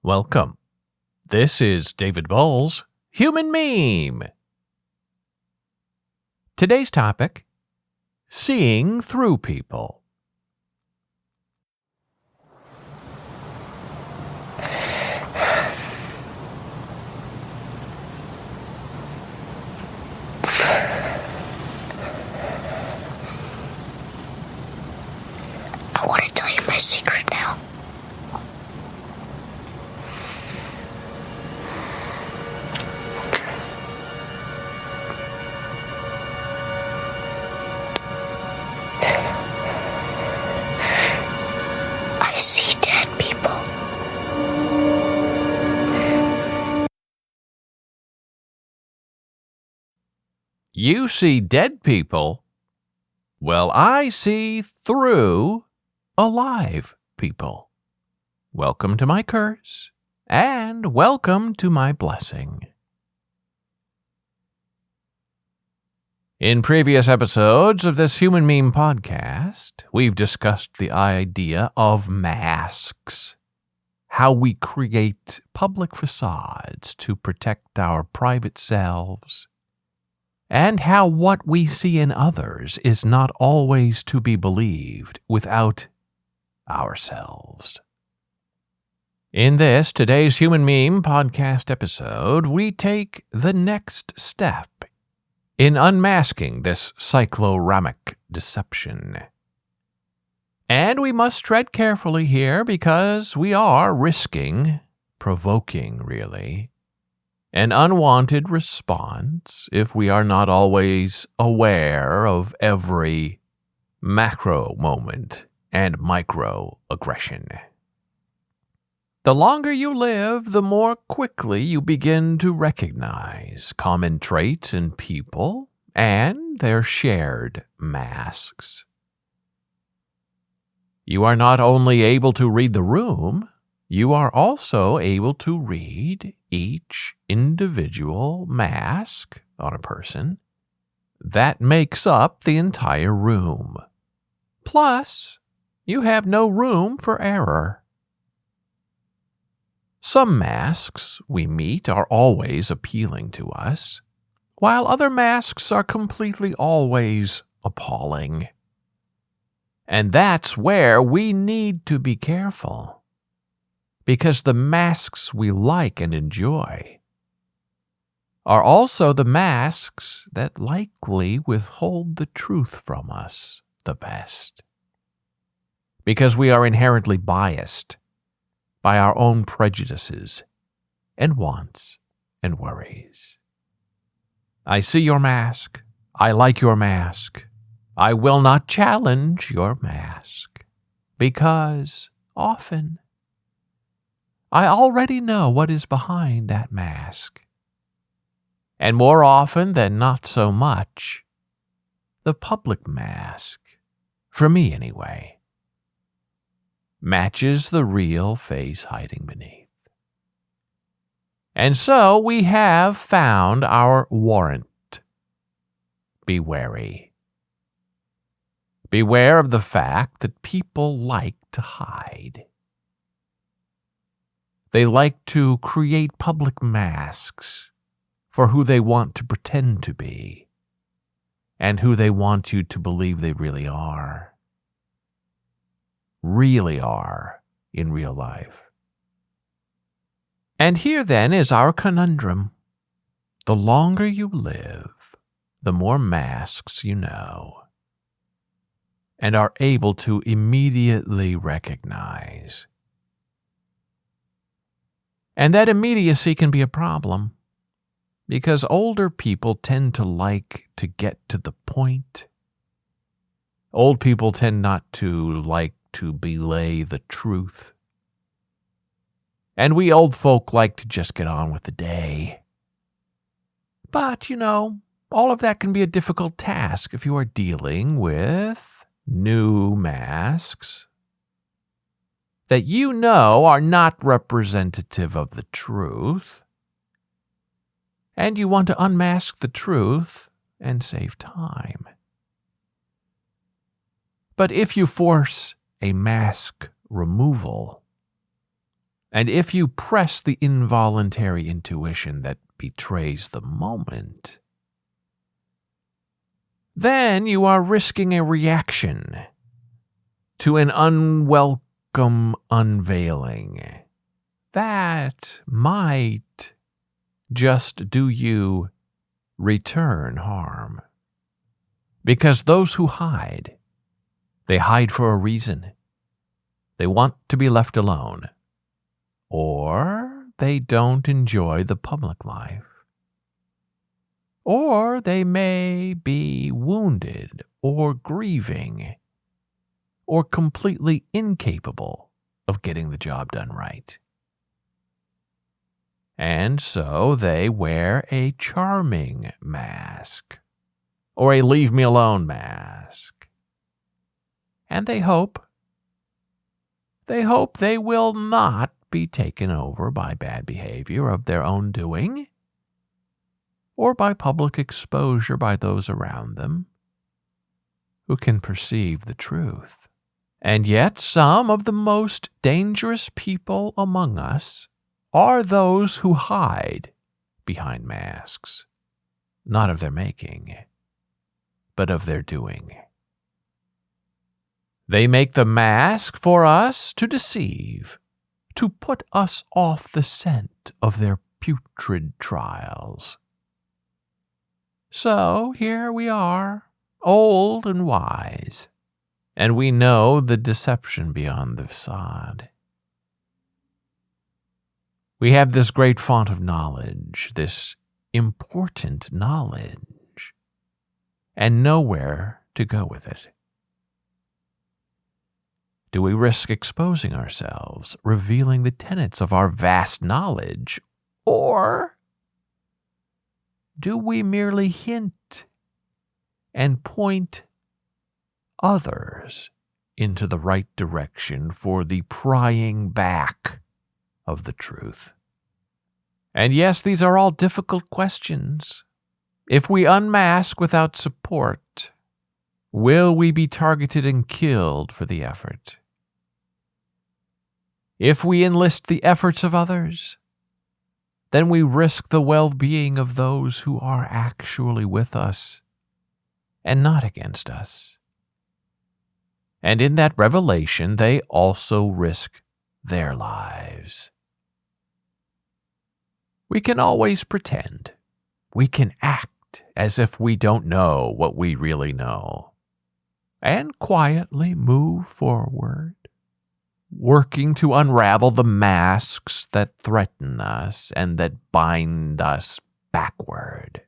Welcome. This is David Boles, Human Meme. Today's topic, seeing through people. I want to tell you my secret now. I see dead people. You see dead people? Well, I see through alive people. Welcome to my curse, and welcome to my blessing. In previous episodes of this Human Meme podcast, we've discussed the idea of masks, how we create public facades to protect our private selves, and how what we see in others is not always to be believed without ourselves. In today's Human Meme podcast episode, we take the next step in unmasking this cycloramic deception. And we must tread carefully here because we are risking, provoking really, an unwanted response if we are not always aware of every macro moment and micro aggression. The longer you live, the more quickly you begin to recognize common traits in people and their shared masks. You are not only able to read the room, you are also able to read each individual mask on a person that makes up the entire room. Plus, you have no room for error. Some masks we meet are always appealing to us, while other masks are completely always appalling. And that's where we need to be careful, because the masks we like and enjoy are also the masks that likely withhold the truth from us the best, because we are inherently biased by our own prejudices and wants and worries. I see your mask. I like your mask. I will not challenge your mask, because often I already know what is behind that mask. And more often than not so much, the public mask, for me anyway, matches the real face hiding beneath. And so we have found our warrant. Be wary. Beware of the fact that people like to hide. They like to create public masks for who they want to pretend to be and who they want you to believe they really are in real life. And here then is our conundrum. The longer you live, the more masks you know and are able to immediately recognize. And that immediacy can be a problem, because older people tend to like to get to the point. Old people tend not to like to belay the truth. And we old folk like to just get on with the day. But, all of that can be a difficult task if you are dealing with new masks that are not representative of the truth, and you want to unmask the truth and save time. But if you force a mask removal, And if you press the involuntary intuition that betrays the moment, then you are risking a reaction to an unwelcome unveiling that might just do you return harm. Because those who hide, they hide for a reason. They want to be left alone, or they don't enjoy the public life. Or they may be wounded or grieving or completely incapable of getting the job done right. And so they wear a charming mask or a leave me alone mask. And they hope they will not be taken over by bad behavior of their own doing, or by public exposure by those around them who can perceive the truth. And yet some of the most dangerous people among us are those who hide behind masks, not of their making, but of their doing. They make the mask for us to deceive, to put us off the scent of their putrid trials. So here we are, old and wise, and we know the deception beyond the facade. We have this great font of knowledge, this important knowledge, and nowhere to go with it. Do we risk exposing ourselves, revealing the tenets of our vast knowledge, or do we merely hint and point others into the right direction for the prying back of the truth? And yes, these are all difficult questions. If we unmask without support, will we be targeted and killed for the effort? If we enlist the efforts of others, then we risk the well-being of those who are actually with us and not against us. And in that revelation, they also risk their lives. We can always pretend. We can act as if we don't know what we really know, and quietly move forward, working to unravel the masks that threaten us and that bind us backward.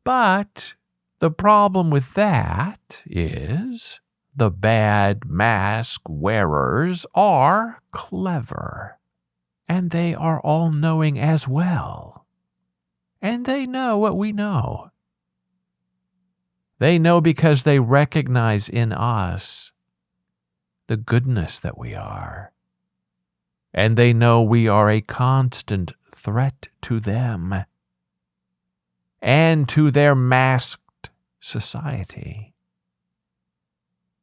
But the problem with that is the bad mask wearers are clever, and they are all-knowing as well, and they know what we know. They know because they recognize in us the goodness that we are, and they know we are a constant threat to them and to their masked society.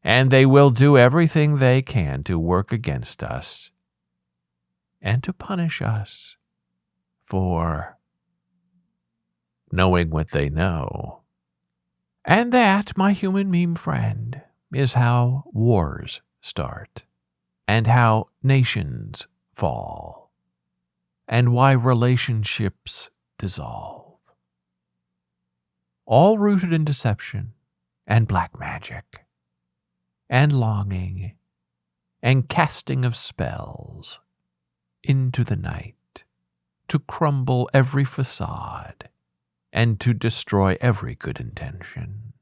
And they will do everything they can to work against us and to punish us for knowing what they know. And that, my human meme friend, is how wars start, and how nations fall, and why relationships dissolve. All rooted in deception and black magic, and longing, and casting of spells into the night to crumble every facade and to destroy every good intention.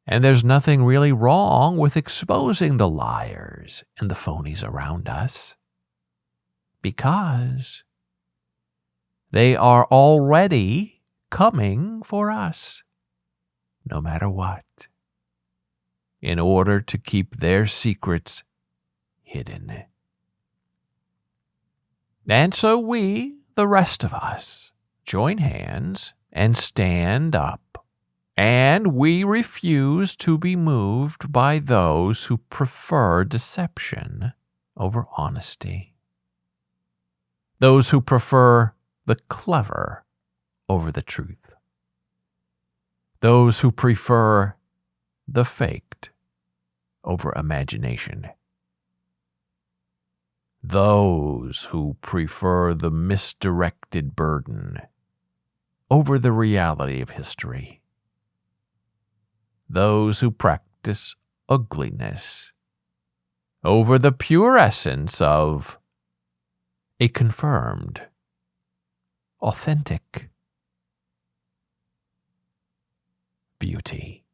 And there's nothing really wrong with exposing the liars and the phonies around us, because they are already coming for us, no matter what, in order to keep their secrets hidden. And so we, the rest of us, join hands and stand up And we refuse to be moved by those who prefer deception over honesty. Those who prefer the clever over the truth. Those who prefer the faked over imagination. Those who prefer the misdirected burden over the reality of history. Those who practice ugliness over the pure essence of a confirmed, authentic beauty.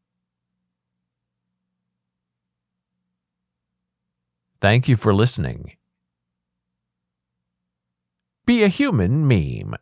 Thank you for listening. Be a human meme.